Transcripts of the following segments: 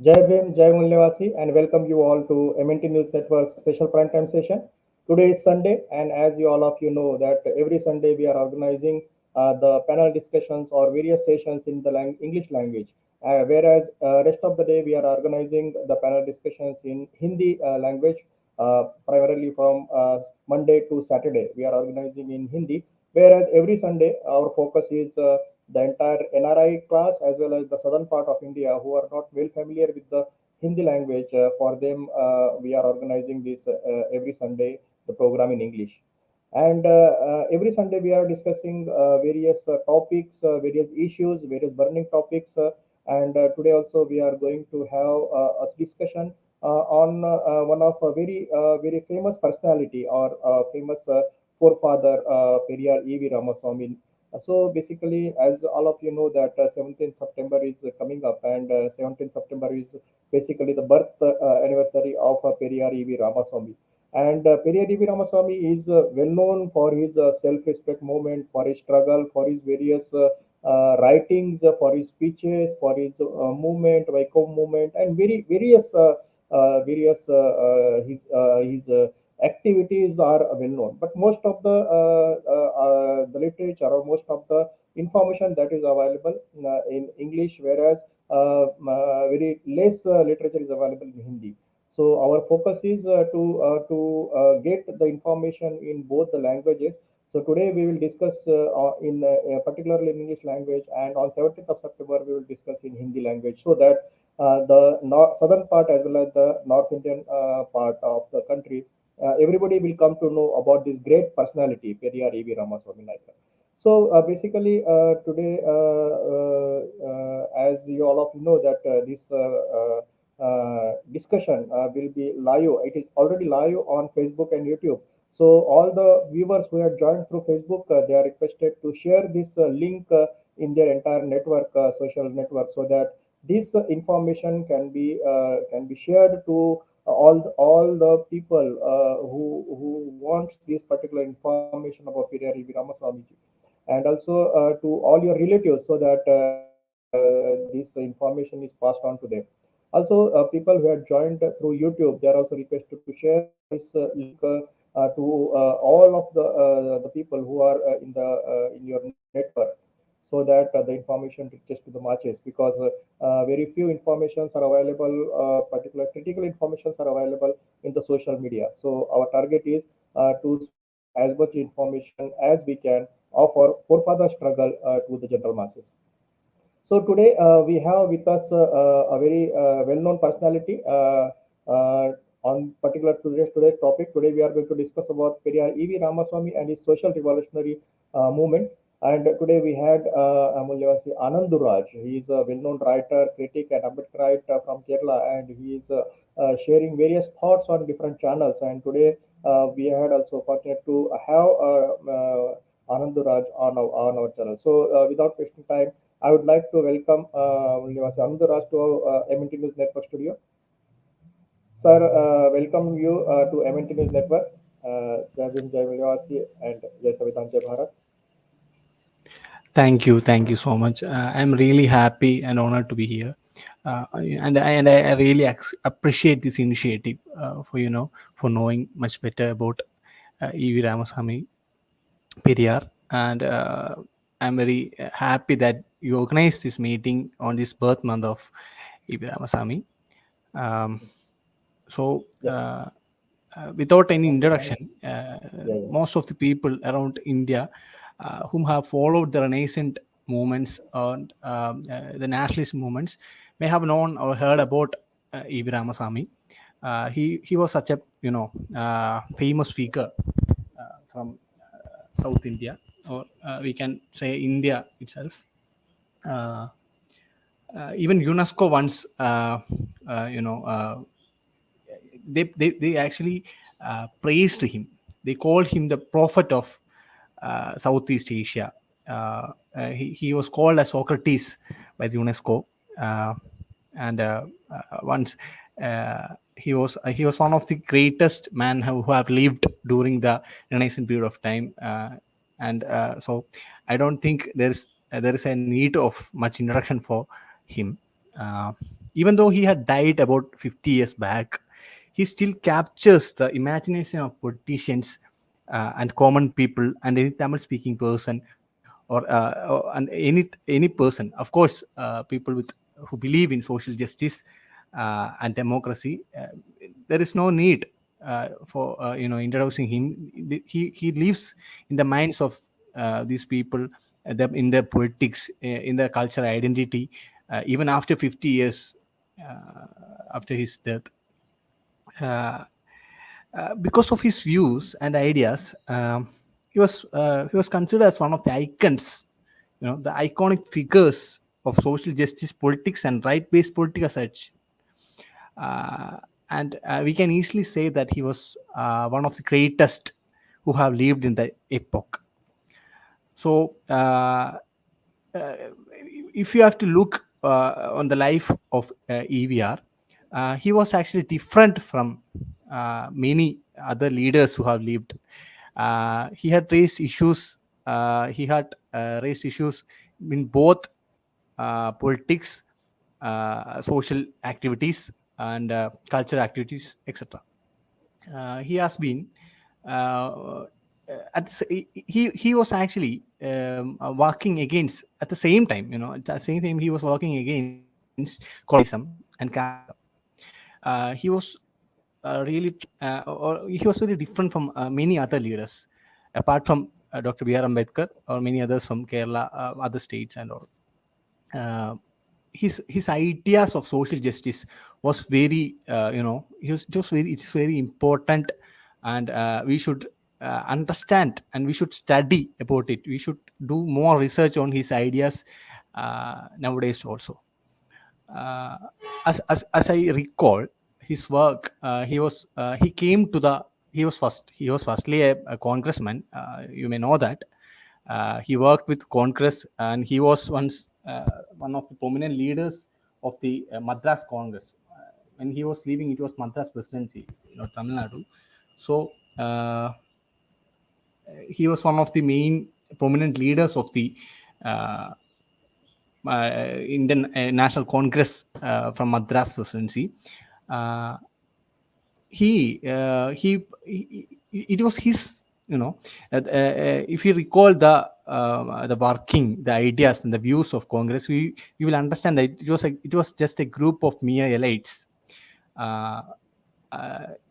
Jai Bhim, Jai Mulyavasi, and welcome you all to MNT News Network's special primetime session. Today is Sunday, and as you all of you know, that every Sunday we are organizing the panel discussions or various sessions in the English language. Whereas rest of the day we are organizing the panel discussions in Hindi language, primarily from Monday to Saturday. We are organizing in Hindi, whereas every Sunday our focus is the entire NRI class as well as the southern part of India who are not well familiar with the Hindi language. For them, we are organizing this every Sunday, the program in English. And every Sunday we are discussing various topics, various issues, various burning topics. And today also we are going to have a discussion on one of a very famous personality or famous forefather, Periyar E.V. Ramasamy. So basically, as all of you know, that 17th September is coming up, and 17th September is basically the birth anniversary of Periyar E.V. Ramasamy. And Periyar E.V. Ramasamy is well known for his self-respect movement, for his struggle, for his various writings, for his speeches, for his movement, Vaiko movement, and various his activities are well known. But most of the literature or most of the information that is available in English, whereas very less literature is available in Hindi. So our focus is to get the information in both the languages. So today we will discuss in particularly in English language, and on 17th of September we will discuss in Hindi language, so that the southern part as well as the North Indian part of the country, everybody will come to know about this great personality, Periyar E.V. Ramaswamy Naikar. So basically, today, as you all of you know, that this discussion will be live. It is already live on Facebook and YouTube. So all the viewers who have joined through Facebook, they are requested to share this link in their entire network, social network, so that this information can be shared to all the people who wants this particular information about Periyar E.V. Ramaswamy, and also to all your relatives, so that this information is passed on to them. Also, people who have joined through YouTube, they are also requested to share this link to all of the people who are in your network, so that the information reaches to the masses, because very few informations are available, particular critical informations are available in the social media. So our target is to spread as much information as we can of our forefather struggle to the general masses. So today we have with us a very well-known personality on particular today's topic. Today we are going to discuss about Periyar E.V. Ramaswamy and his social revolutionary movement. And today we had Mulyavasi Ananduraj. He is a well-known writer, critic, and Ambedkarite from Kerala, and he is sharing various thoughts on different channels. And today we had also fortunate to have Ananduraj on our channel. So without wasting time, I would like to welcome Ananduraj to MNT News Network studio. Sir, welcome you to MNT News Network. Jai Bhim, Jai Mulyavasi, and Jai Savitan, Jai Bharat. Thank you so much. I'm really happy and honored to be here, and I really appreciate this initiative for knowing much better about E.V. Ramasamy Periyar, and I'm very happy that you organized this meeting on this birth month of E.V. Ramasamy. Um, so. Yeah, Without any introduction, yeah, yeah. most of the people around India whom have followed the Renaissance movements and the nationalist movements may have known or heard about E.V. Ramasamy. He was such a famous figure from South India, or we can say India itself. Uh, Even UNESCO once, they actually praised him. They called him the prophet of Southeast Asia. He was called as Socrates by the UNESCO, and once he was one of the greatest men who have lived during the Renaissance period of time, and so I don't think there is a need of much introduction for him. Uh, Even though he had died about 50 years back, he still captures the imagination of politicians and common people and any Tamil speaking person, or and any person. Of course, people with who believe in social justice and democracy. There is no need for introducing him. He lives in the minds of these people, in their politics, in their cultural identity, even after 50 years after his death. Uh, because of his views and ideas, he was considered as one of the icons, the iconic figures of social justice politics and right-based politics as such. Uh, and we can easily say that he was one of the greatest who have lived in the epoch. So, if you have to look on the life of EVR, he was actually different from many other leaders who have lived. He had raised issues. He had raised issues in both politics, social activities, and cultural activities, etc. He has been uh, he was actually working against, at the same time, at the same time he was working against colonialism and casteism. He was really or he was very different from many other leaders, apart from Dr. B.R. Ambedkar or many others from Kerala, other states and all. uh, his ideas of social justice was very, he was just very, it's very important. And we should understand, and we should study about it. We should do more research on his ideas nowadays also. uh, as I recall his work, he came to the he was firstly a congressman. You may know that. He worked with Congress, and he was once one of the prominent leaders of the Madras Congress. When he was leaving, it was Madras presidency, Tamil Nadu. So he was one of the main prominent leaders of the uh, Indian National Congress from Madras presidency. Uh, it was his, if you recall the working, the ideas and the views of Congress, we will understand that it was just a group of mere elites. uh,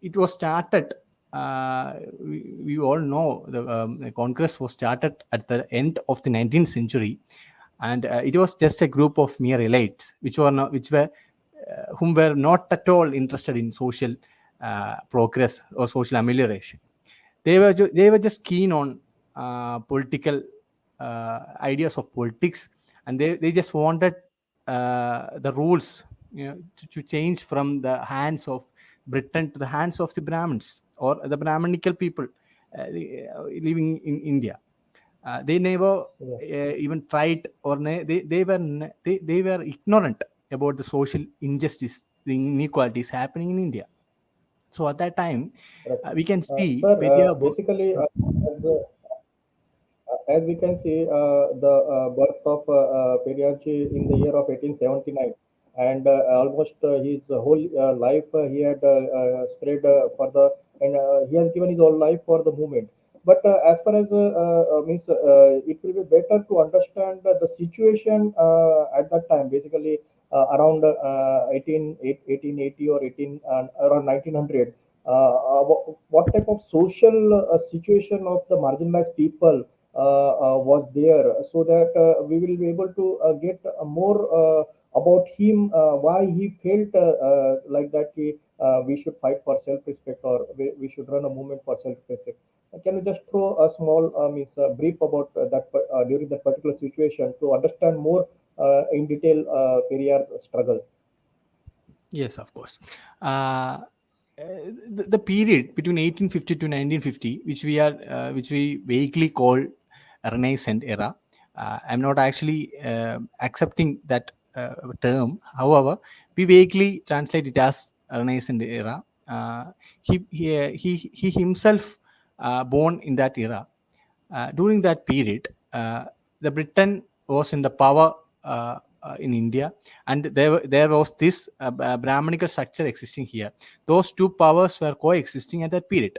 it was started, we all know the Congress was started at the end of the 19th century, and it was just a group of mere elites which were whom were not at all interested in social progress or social amelioration. They were just keen on political ideas of politics, and they just wanted the rules, to change from the hands of Britain to the hands of the Brahmins or the Brahmanical people living in India. They never Yeah. even tried, or they were ignorant about the social injustice, the inequalities happening in India. So at that time, Correct. we can see Sir, Periyar. basically, as we can see, the birth of Periyar in the year of 1879, and almost his whole life he had spread for the, and he has given his whole life for the movement. But as far as means, it will be better to understand the situation at that time, basically around 1880 or 18 around 1900. What type of social situation of the marginalized people was there, so that we will be able to get more about him, why he felt like that we should fight for self-respect, or we should run a movement for self-respect. Can you just throw a small means brief about that during that particular situation to understand more in detail Periyar's struggle? Yes, of course. The period between 1850 to 1950, which we vaguely call Renaissance era. I'm not actually accepting that term. However, we vaguely translate it as Renaissance era. He himself born in that era. During that period, the Britain was in the power. in India, and there was this Brahmanical structure existing here. Those two powers were coexisting at that period.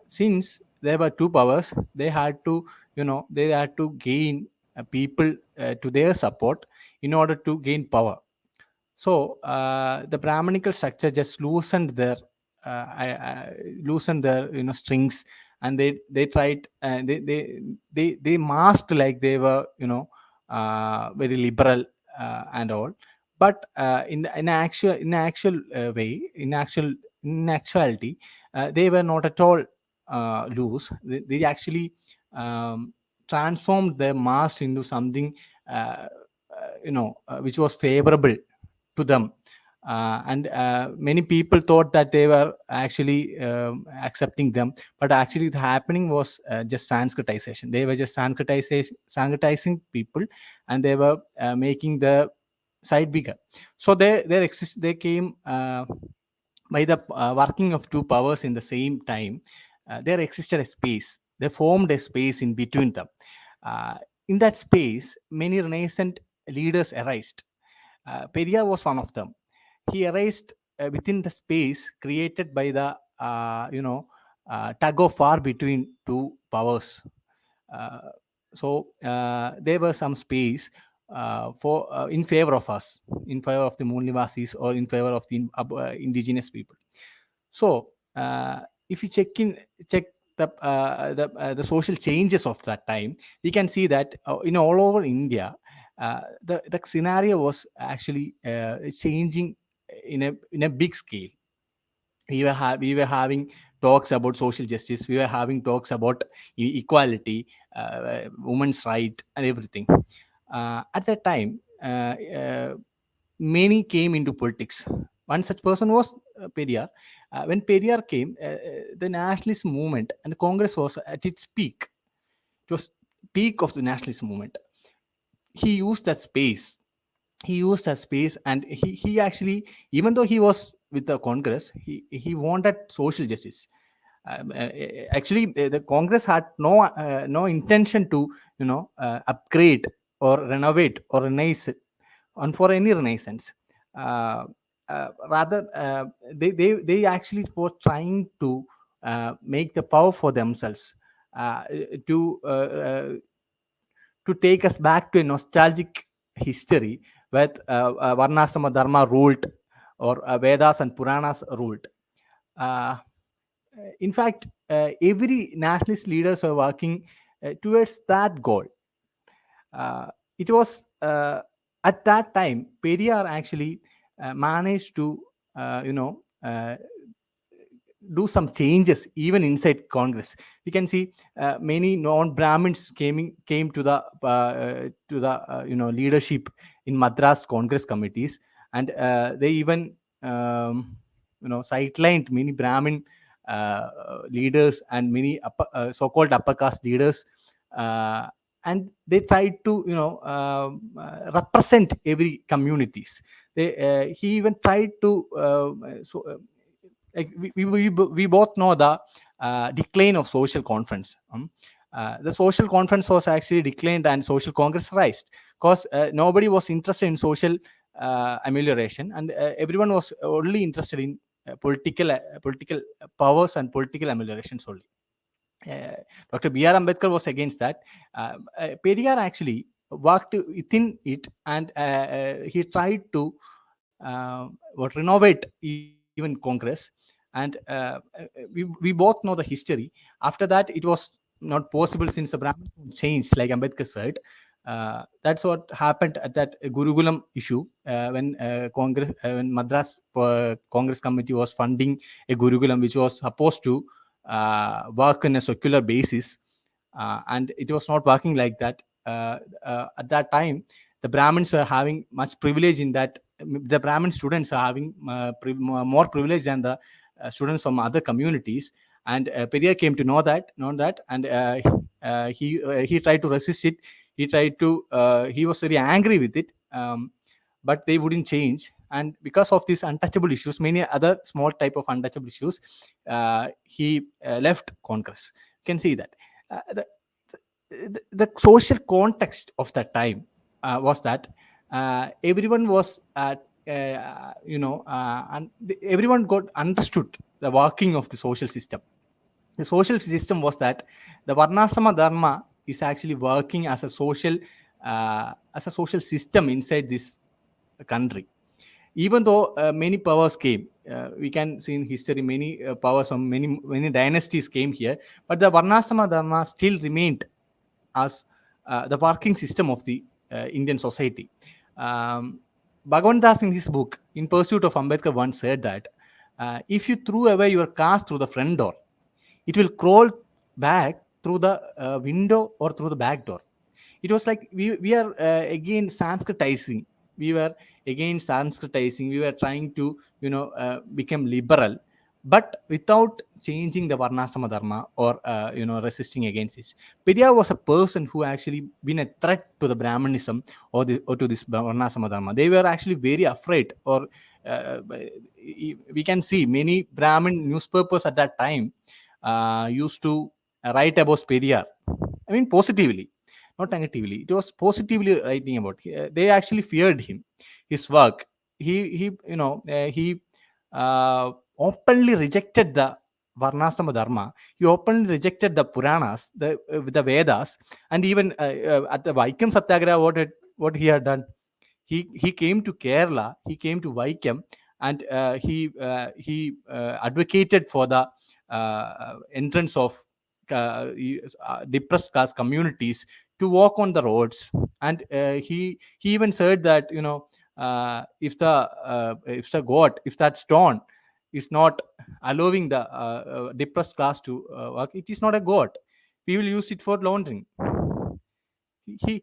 Since there were two powers, they had to, they had to gain people to their support in order to gain power. So the Brahmanical structure just loosened their strings, and they tried, they masked like they were very liberal and all. But in actual way, in actuality, they were not at all loose. They actually um, transformed their mask into something which was favorable to them. And many people thought that they were actually accepting them, but actually the happening was just Sanskritization. They were just Sanskritizing people, and they were making the side bigger. So they came by the working of two powers in the same time. There existed a space. They formed a space in between them. uh, in that space, many renaissance leaders arose. Periyar was one of them. He arose within the space created by the tug of war between two powers. Uh, so there was some space for in favor of us, in favor of the Moonlivasis, or in favor of the indigenous people. So if you check the social changes of that time, we can see that in all over India, the scenario was actually changing in a big scale. We were having talks about social justice. We were having talks about equality, women's right, and everything. At that time, many came into politics. One such person was Periyar. When Periyar came, the nationalist movement and the Congress was at its peak. It was peak of the nationalist movement. He used that space he used that space and he actually, even though he was with the Congress, he wanted social justice. Actually, the Congress had no intention to upgrade or renovate or renaissance, and for any renaissance. uh, Rather, they actually were trying to make the power for themselves, uh, to take us back to a nostalgic history where Varnashrama Dharma ruled, or Vedas and Puranas ruled. Uh, in fact, every nationalist leaders were working towards that goal. It was at that time Periyar actually managed to do some changes even inside Congress. We can see many non-Brahmins came to the leadership in Madras Congress committees, and they even sidelined many Brahmin leaders and many so-called upper caste leaders, uh, and they tried to represent every communities. He even tried to like we both know the decline of social conference. The social conference was actually declined and social congress raised, because nobody was interested in social amelioration, and everyone was only interested in political powers and political ameliorations only. uh, Dr. B.R. Ambedkar was against that. Periyar actually worked within it, and he tried to renovate even Congress. And we both know the history. After that, it was not possible since the Brahmin changed, like Ambedkar said. That's what happened at that Gurukulam issue, when when Madras Congress Committee was funding a Gurukulam which was supposed to work in a secular basis, and it was not working like that. At that time, the Brahmins were having much privilege in that. The Brahmin students are having more privilege than the students from other communities, and Periyar came to know that, and he tried to resist it. He was very angry with it, but they wouldn't change. And because of these untouchable issues, many other small type of untouchable issues, he left Congress. You can see that the social context of that time was that everyone was and everyone got understood the working of the social system. The social system was that the Varnasama Dharma is actually working as a social system inside this country. Even though many powers came, we can see in history many powers from many dynasties came here, but the Varnasama Dharma still remained as the working system of the Indian society. Um, Bhagavan Das in his book In Pursuit of Ambedkar once said that if you threw away your caste through the front door, it will crawl back through the window or through the back door. It was like we are again Sanskritizing. We were again Sanskritizing. We were trying to become liberal, but without changing the Varnasama Dharma or resisting against it. Periyar was a person who actually been a threat to the Brahmanism or to this Varnasama Dharma. They were actually very afraid, or we can see many Brahmin newspapers at that time used to write about Periyar. I mean, positively, not negatively. It was positively writing about. They actually feared him, his work. He openly rejected the Varnasama Dharma. He openly rejected the Puranas, the Vedas, and even at the Vaikam Satyagraha, what he had done. He came to Kerala. He came to Vaikam, and he advocated for the entrance of depressed caste communities to walk on the roads. And he even said that if the god, if that stone is not allowing the depressed class to work, it is not a god. We will use it for laundering. He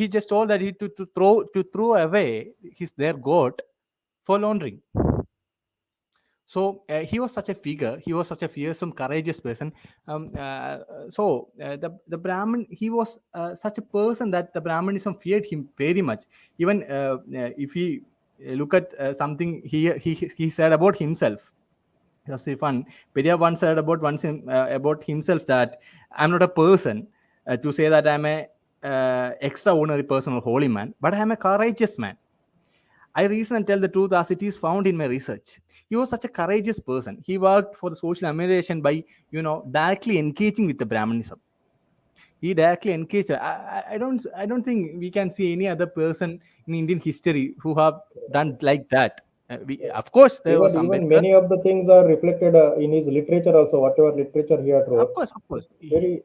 just told that he to throw away their god for laundering. So he was such a figure. He was such a fearsome, courageous person. The Brahmin, he was such a person that the Brahmanism feared him very much. Even if he look at something he said about himself. Just for fun, Periyar once said about himself that I'm not a person to say that I'm a extraordinary person or holy man, but I'm a courageous man. I reason and tell the truth as it is found in my research. He was such a courageous person. He worked for the social amelioration by, directly engaging with the Brahmanism. He directly engaged. I don't think we can see any other person in Indian history who have done like that. Of course, there was Even Ambedkar. many of the things are reflected in his literature also. Whatever literature he had Of wrote, course, of course. it's very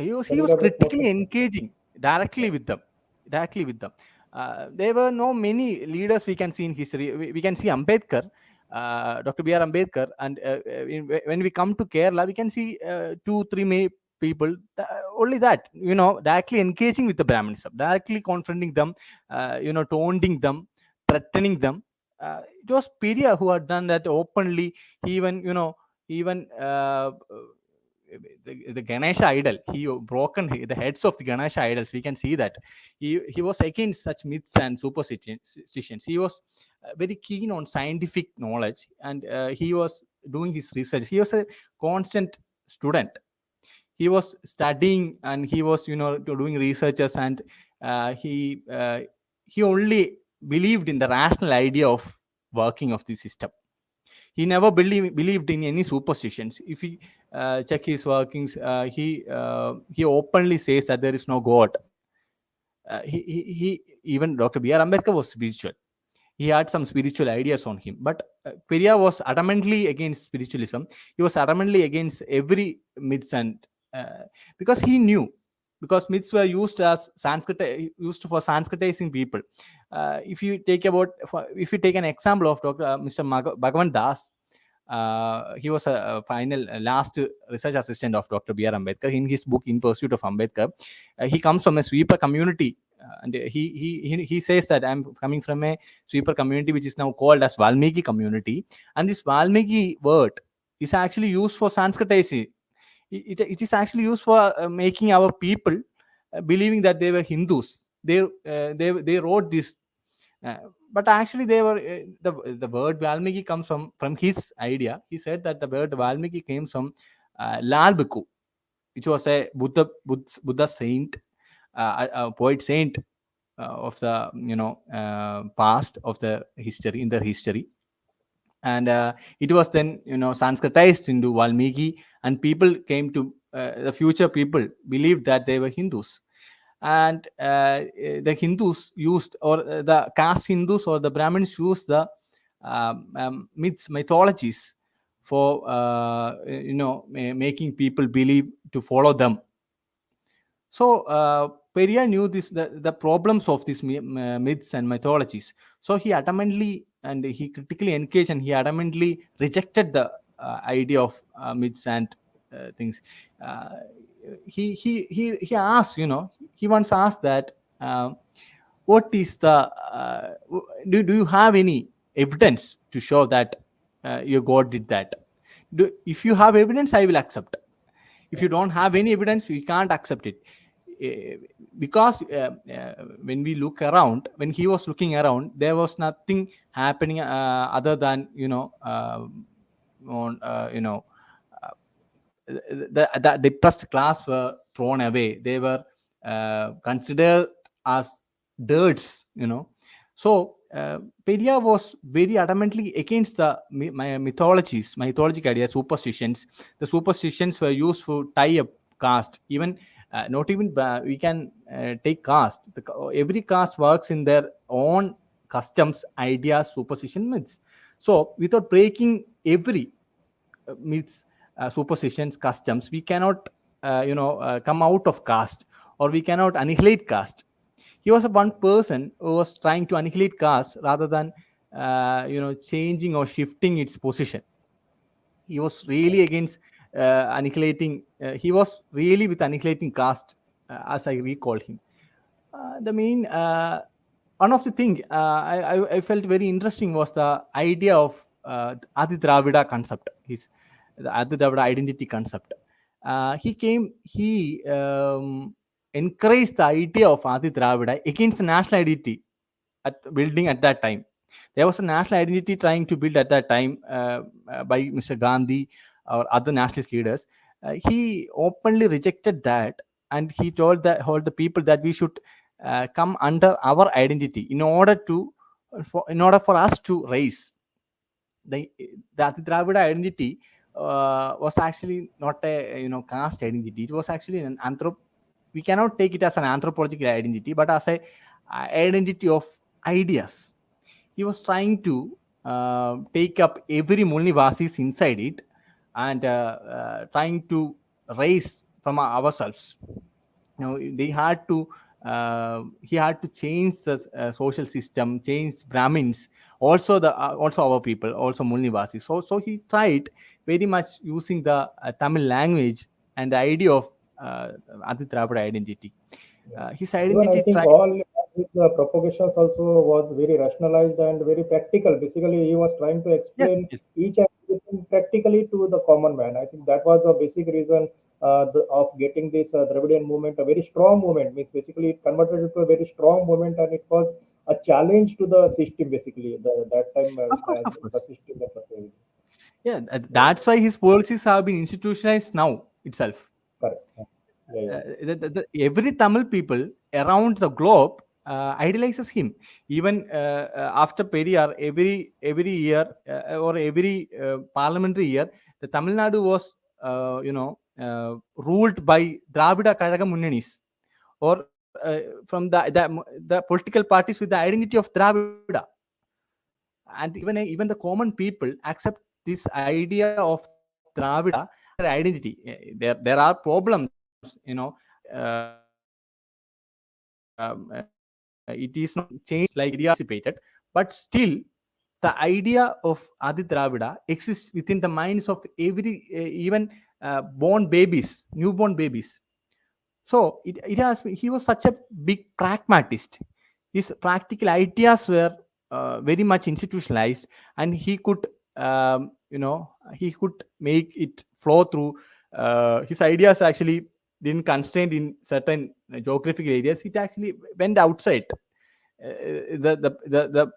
He telling was about most of critically them. engaging directly with them. Directly with them. There were no many leaders we can see in history. We can see Ambedkar, Dr. B.R. Ambedkar, and when we come to Kerala, we can see two, three people. Only that, directly engaging with the Brahmanism, directly confronting them, taunting them, threatening them. It was Periyar who had done that openly. He even the Ganesha idol. He broken the heads of the Ganesha idols. We can see that he was against such myths and superstitions. He was very keen on scientific knowledge, and he was doing his research. He was a constant student. He was studying, and he was doing researches, and he only believed in the rational idea of working of the system. He never believed in any superstitions. If he check his workings, he openly says that there is no god. He even Dr. B.R. Ambedkar was spiritual. He had some spiritual ideas on him, but Periyar was adamantly against spiritualism. He was adamantly against every myths, and because he knew, because myths were used as used for Sanskritizing people. If you take an example of Mr. Bhagavan Das, he was a final last research assistant of Dr. B.R. Ambedkar. In his book In Pursuit of Ambedkar, he comes from a sweeper community, and he says that I'm coming from a sweeper community which is now called as Valmiki community, and this Valmiki word is actually used for Sanskritizing. It is actually used for making our people believing that they were Hindus. They wrote this, uh, but actually they were the word Valmiki comes from his idea. He said that the word Valmiki came from Lal Bhikkhu, which was a Buddha saint, a poet saint. of the past of the history in their history. And it was then Sanskritized into Valmiki, and people came to the future people believed that they were Hindus. And the Hindus used, or the caste Hindus or the Brahmins used the myths, mythologies for making people believe to follow them. So Periyar knew the problems of these myths and mythologies. So he adamantly and he critically engaged, and he adamantly rejected the idea of myths and things. Uh, he asked, he once asked that, what is the do you have any evidence to show that your God did that? If you have evidence, I will accept. If you don't have any evidence, we can't accept it. Because when we look around, when he was looking around, there was nothing happening other than on the depressed class were thrown away. They were considered as dirts. So Periyar was very adamantly against the mythologic ideas, superstitions. The superstitions were used to tie up caste. Even not even we can take caste. Every caste works in their own customs, ideas, superstition, myths. So without breaking every myths, superstitions, customs, we cannot come out of caste, or we cannot annihilate caste. He was a one person who was trying to annihilate caste rather than changing or shifting its position. He was really against annihilating. He was really with annihilating caste, as I recall him. The main one of the thing I felt very interesting was the idea of Adi Dravida concept. The Adi Dravida identity concept. He encouraged the idea of Adi Dravida against the national identity building at that time. There was a national identity trying to build at that time by Mr. Gandhi or other nationalist leaders. He openly rejected that, and he told all the people that we should come under our identity in order for us to raise the Adi Dravida identity. Was actually not a caste identity. It was actually an we cannot take it as an anthropological identity, but as a identity of ideas. He was trying to take up every Mulnivasis inside it, and trying to raise from ourselves. They had to he had to change the social system, change Brahmins, also also our people, also Mulnivasis. So he tried very much using the Tamil language and the idea of Adi Dravida identity. His Even I identity think tried. all his propagations also was very rationalized and very practical. Basically, he was trying to Yes, explain yes. each and everything practically to the common man. I think that was the basic reason of getting this Dravidian movement, a very strong movement. Means basically it converted into a very strong movement, and it was a challenge to the system. Basically, that time Of course, of the course. system that was there. Yeah, Yeah, that's why his policies have been institutionalized now itself. correct. Yeah, yeah, Every Tamil people around the globe idolizes him. Even after Periyar, every year or every parliamentary year, the Tamil Nadu was ruled by Dravida Kazhaga Munnanis, or from the political parties with the identity of Dravida. And even the common people accept this idea of Dravida as their identity. There are problems, it is not changed like ideas anticipated, but still the idea of Adi Dravida exists within the minds of every even born babies, newborn babies. So he was such a big pragmatist. His practical ideas were very much institutionalized, and he could make it flow through. His ideas actually didn't constrain in certain geographical areas. It actually went outside the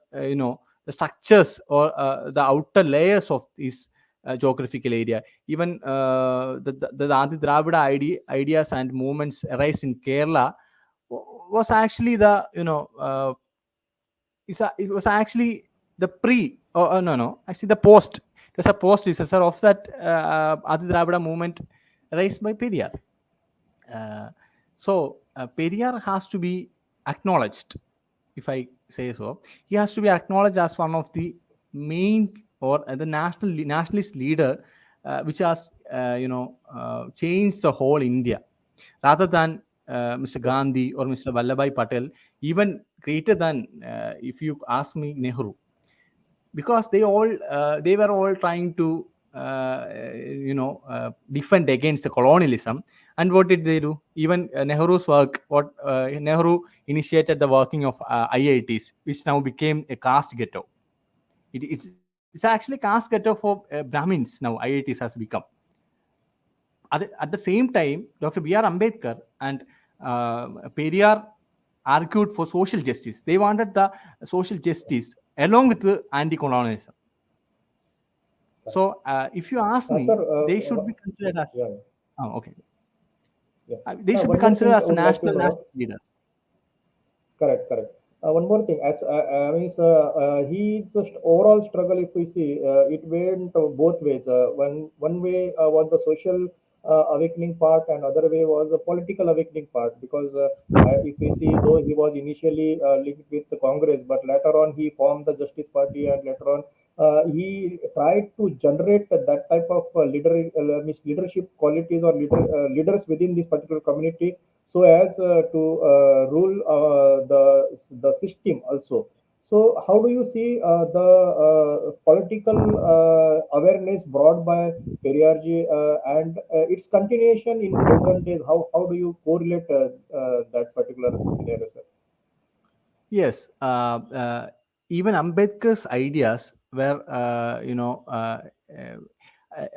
structures or the outer layers of this geographical area. Even the Adi Dravida ideas and movements arise in Kerala was actually the it was actually the pre no no actually the post. It was a post successor of that Adi Dravida movement raised by Periyar. Periyar has to be acknowledged, if I say so. He has to be acknowledged as one of the main or the nationalist leader, which has changed the whole India, rather than Mr. Yes. Gandhi or Mr. Vallabhai Patel, even greater than, if you ask me, Nehru, because they were all trying to defend against the colonialism. And what did they do? Even Nehru's work, what Nehru initiated the working of IITs, which now became a caste ghetto. It's actually caste ghetto for Brahmins now. IITs has become. At the same time, Dr. B.R. Ambedkar and Periyar argued for social justice. They wanted the social justice along with the anti-colonialism. So, if you ask Sir, me, they should be considered as, yeah, oh, okay. yeah. They should be One more considered thing I as a would like to national know. leader. Correct, correct. One more thing, as means he just overall struggle. If we see, it went both ways. One way was the social awakening part, and other way was the political awakening part. Because if we see, though he was initially linked with the Congress, but later on he formed the Justice Party, and later on he tried to generate that type of means leadership qualities or leaders within this particular community, so as to rule the system also. So how do you see the political awareness brought by Periyarji and its continuation in present days? How do you correlate that particular scenario, sir? Yes, even Ambedkar's ideas were,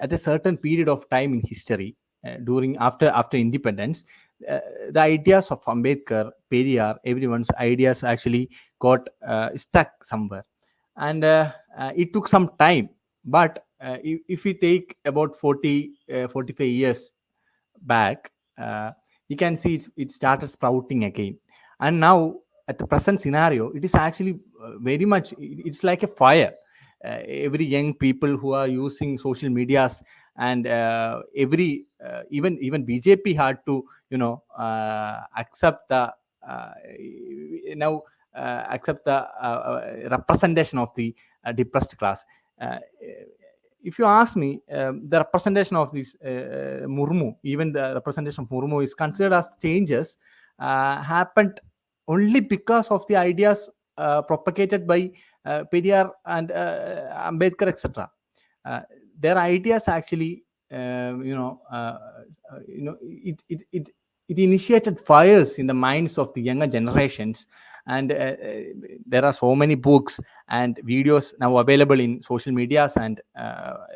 at a certain period of time in history, during after independence, the ideas of Ambedkar, Periyar, everyone's ideas actually got stuck somewhere, and it took some time. But if we take about 45 years back, you can see it started sprouting again. And now, at the present scenario, it is actually very much, it's like a fire. Every young people who are using social medias, and every even BJP had to accept the uh, now accept the representation of the depressed class. uh, if you ask me, the representation of this Murmu, even the representation of Murmu is considered as changes happened only because of the ideas propagated by Periyar and Ambedkar, etc. Uh, their ideas actually, it initiated fires in the minds of the younger generations. And there are so many books and videos now available in social medias and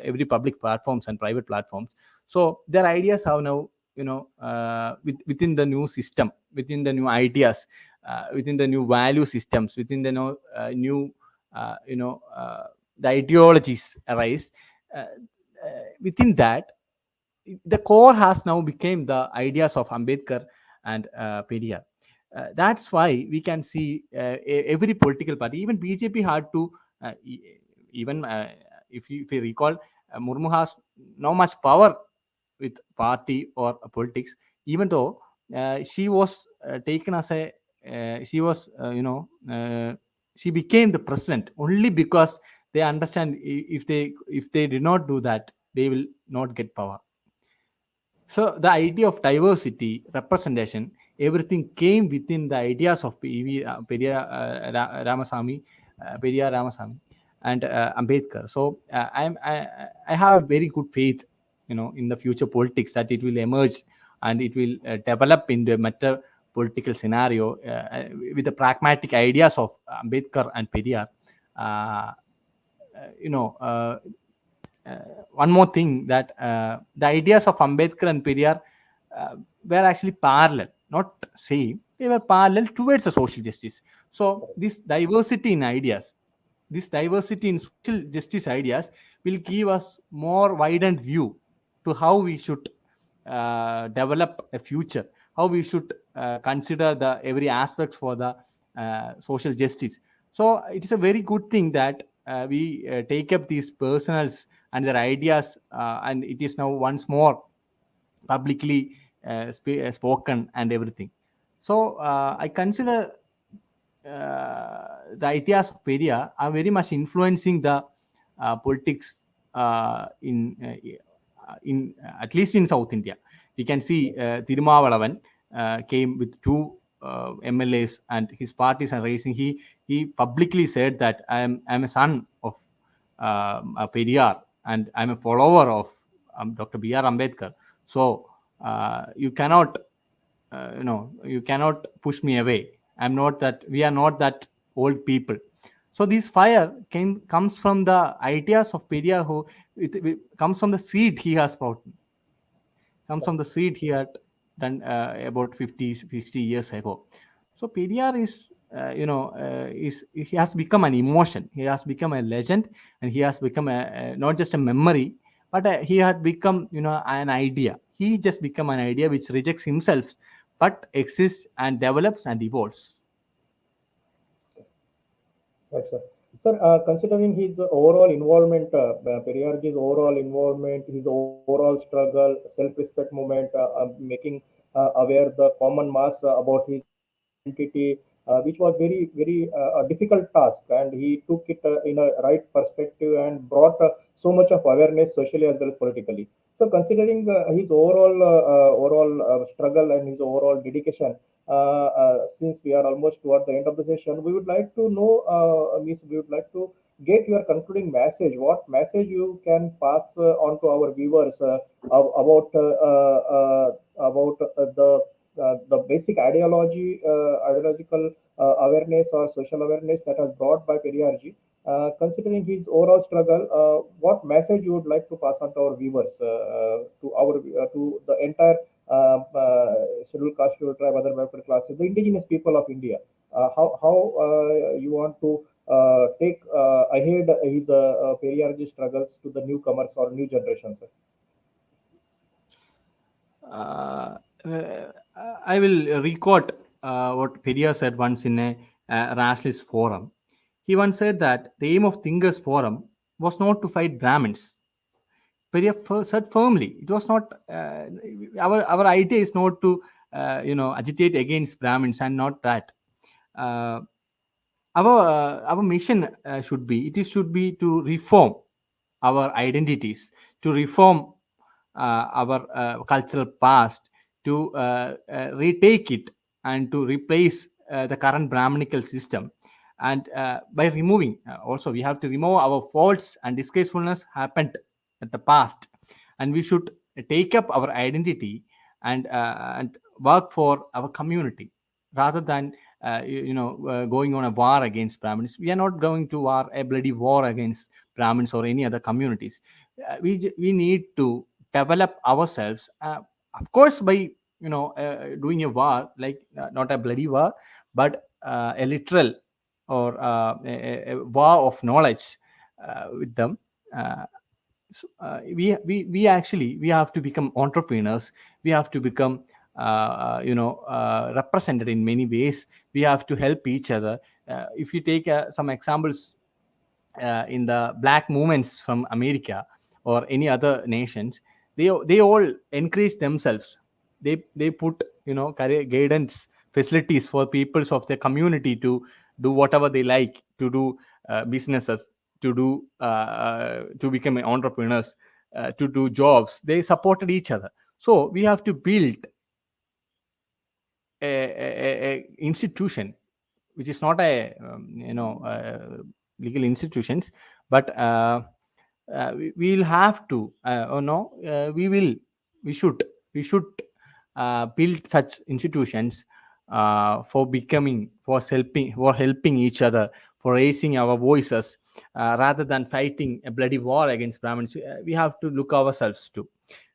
every public platforms and private platforms. So their ideas have now, within the new system, within the new ideas, within the new value systems, within the new the ideologies arise. Within that, the core has now become the ideas of Ambedkar and Periyar. That's why we can see every political party, even BJP, had to even if you recall, Murmu has not much power with party or politics, even though she was taken as a she was she became the president only because they understand, if they did not do that, they will not get power. So the idea of diversity, representation, everything came within the ideas of Ramasamy, Periyar Ramasamy, and Ambedkar. So I have a very good faith, in the future politics, that it will emerge and it will develop into a better political scenario with the pragmatic ideas of Ambedkar and Periyar. Uh, you know. Uh, One more thing, that the ideas of Ambedkar and Periyar were actually parallel, not same. They were parallel towards the social justice. So this diversity in social justice ideas will give us more widened view to how we should develop a future, how we should consider the every aspect for the social justice. So it is a very good thing that we take up these personals and their ideas, and it is now once more publicly spoken and everything. So I consider the ideas of Periyar are very much influencing the politics in at least in South India. We can see Thirumavalavan came with two MLAs and his parties are raising. He publicly said that I'm a son of Periyar and I'm a follower of Dr. B.R. Ambedkar. So you cannot you cannot push me away. I'm not that. We are not that old people. So this fire comes from the ideas of Periyar, who it comes from the seed he has brought, comes from the seed he had done about 50 years ago. So Periyar is, he has become an emotion. He has become a legend, and he has become not just a memory, but he had become, an idea. He just become an idea which rejects himself, but exists and develops and evolves. Right, sir. Sir, considering his overall involvement, Periyarji's overall involvement, his overall struggle, self-respect movement, making aware the common mass about his identity, which was very a difficult task, and he took it in a right perspective and brought so much of awareness socially as well as politically. So, considering his overall struggle and his overall dedication, since we are almost toward the end of the session, we would like to know, Miss, we would like to get your concluding message. What message you can pass on to our viewers about the basic ideological awareness or social awareness that was brought by Periyarji. Considering his overall struggle, what message you would like to pass on to our viewers, to the entire scheduled caste, scheduled tribe, other backward classes, the indigenous people of India? How you want to take ahead his Periyarji struggles to the newcomers or new generations? Uh, uh, I will record what Periyar said once in a rationalist forum. He once said that the aim of Thinkers Forum was not to fight Brahmins. Periyar said firmly, it was not our idea is not to agitate against Brahmins, and not that. Uh, our mission should be to reform our identities, to reform our cultural past, to retake it, and to replace the current Brahminical system. And by removing, also we have to remove our faults and disgracefulness happened at the past, and we should take up our identity and work for our community, rather than going on a war against Brahmins. We are not going to war a bloody war against Brahmins or any other communities. We need to develop ourselves, of course, by doing a war, like not a bloody war, but a literal or a war of knowledge with them. We actually we have to become entrepreneurs. We have to become represented in many ways. We have to help each other. If you take some examples in the black movements from America or any other nations, they all encourage themselves. They put career guidance facilities for peoples of their community to do whatever they like, to do businesses, to become entrepreneurs, to do jobs. They supported each other. So we have to build a institution which is not a legal institutions, but we will have to we should we should build such institutions for helping each other, for raising our voices, rather than fighting a bloody war against Brahmins. We have to look ourselves too.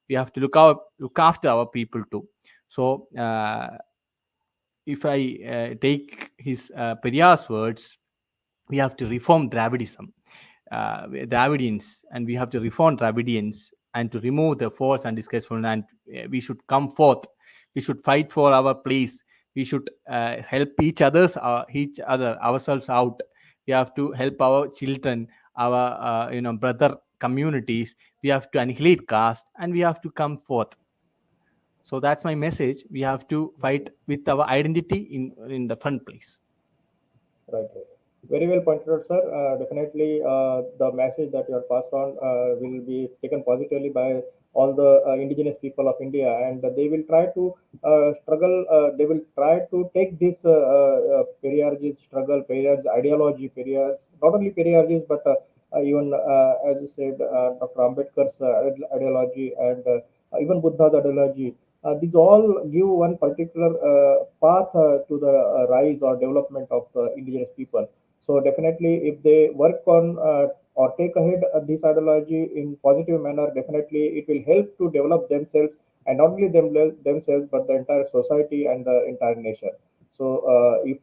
We have to look after our people too. So if I take his Periyar's words, we have to reform Dravidism, Dravidians, and we have to reform Dravidians and to remove the false and disgraceful. And we should come forth. We should fight for our place. We should help each other ourselves out. We have to help our children, our brother communities. We have to annihilate caste, and we have to come forth. So that's my message. We have to fight with our identity in the front place. Right, right. Very well pointed out, sir. Definitely, the message that you have passed on will be taken positively by all the indigenous people of India, and they will try to struggle. They will try to take this Periyar's struggle, Periyar's ideology, Periyar, not only Periyar's, but even as you said, Dr. Ambedkar's ideology, and even Buddha's ideology. These all give one particular path to the rise or development of the indigenous people. So definitely, if they work on or take ahead this ideology in positive manner, definitely it will help to develop themselves, and not only themselves but the entire society and the entire nation. So if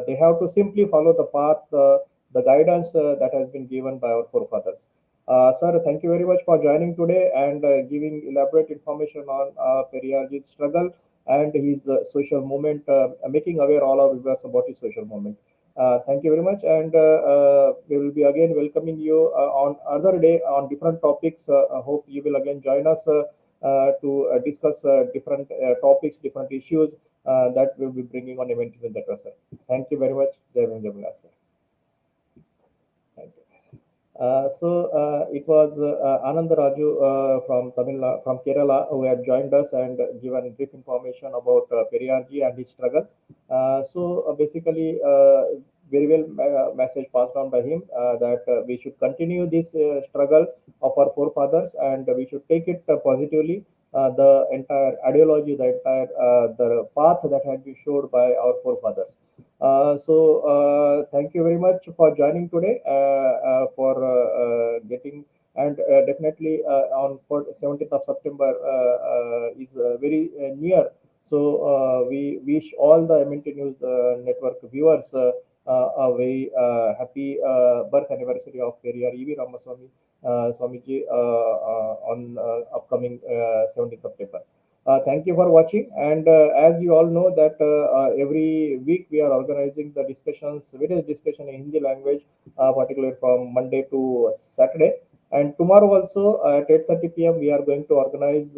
they have to simply follow the path, the guidance that has been given by our forefathers. Sir, thank you very much for joining today and giving elaborate information on Periyar's struggle and his social movement, making aware all our viewers about his social movement. Thank you very much, and we will be again welcoming you on other day on different topics. I hope you will again join us to discuss different topics, different issues that we will be bringing on event in that, sir. Thank you very much. Jai Hind, Jai Bhola, sir. Thank you. It was Anand Raju from Kerala who had joined us and given brief information about Periyarji and his struggle. Basically, very well message passed on by him that we should continue this struggle of our forefathers, and we should take it positively. The entire ideology, the entire the path that had been showed by our forefathers. Thank you very much for joining today, for getting, and definitely on 17th of September is very near. We wish all the MNT News Network viewers a very happy birth anniversary of Periyar E.V. Ramasamy Swamiji on upcoming 17th September. Thank you for watching, and as you all know that every week we are organizing the discussions, various discussion in Hindi language, particularly from Monday to Saturday. And tomorrow also at 8:30 p.m. we are going to organize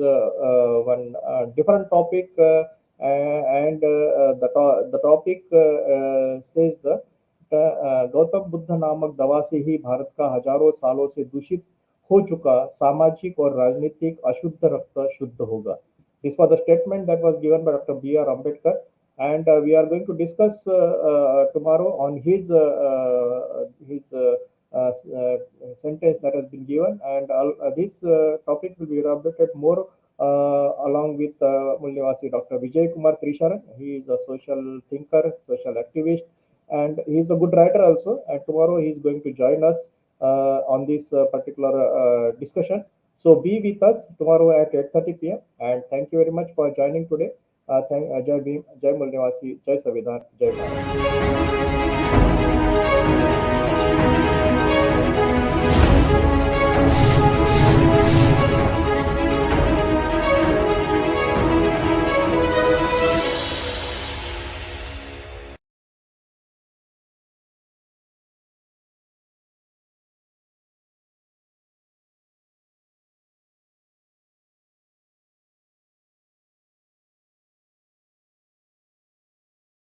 one different topic, and the topic says the Gautam Buddha नामक दवा से ही भारत का हजारों सालों से दूषित हो चुका सामाजिक और राजनीतिक अशुद्ध रक्त शुद्ध होगा. This was the statement that was given by Dr. B.R. Ambedkar, and we are going to discuss tomorrow on his sentence that has been given, and this topic will be elaborated more along with Mulnivasi Dr. Vijay Kumar Trisharan. He is a social thinker, social activist, and he is a good writer also. And tomorrow he is going to join us on this particular discussion. So be with us tomorrow at 8:30 p.m. And thank you very much for joining today. Jai Bhim, Jai Mulnivasi, Jai Savidhan, Jai Bharat.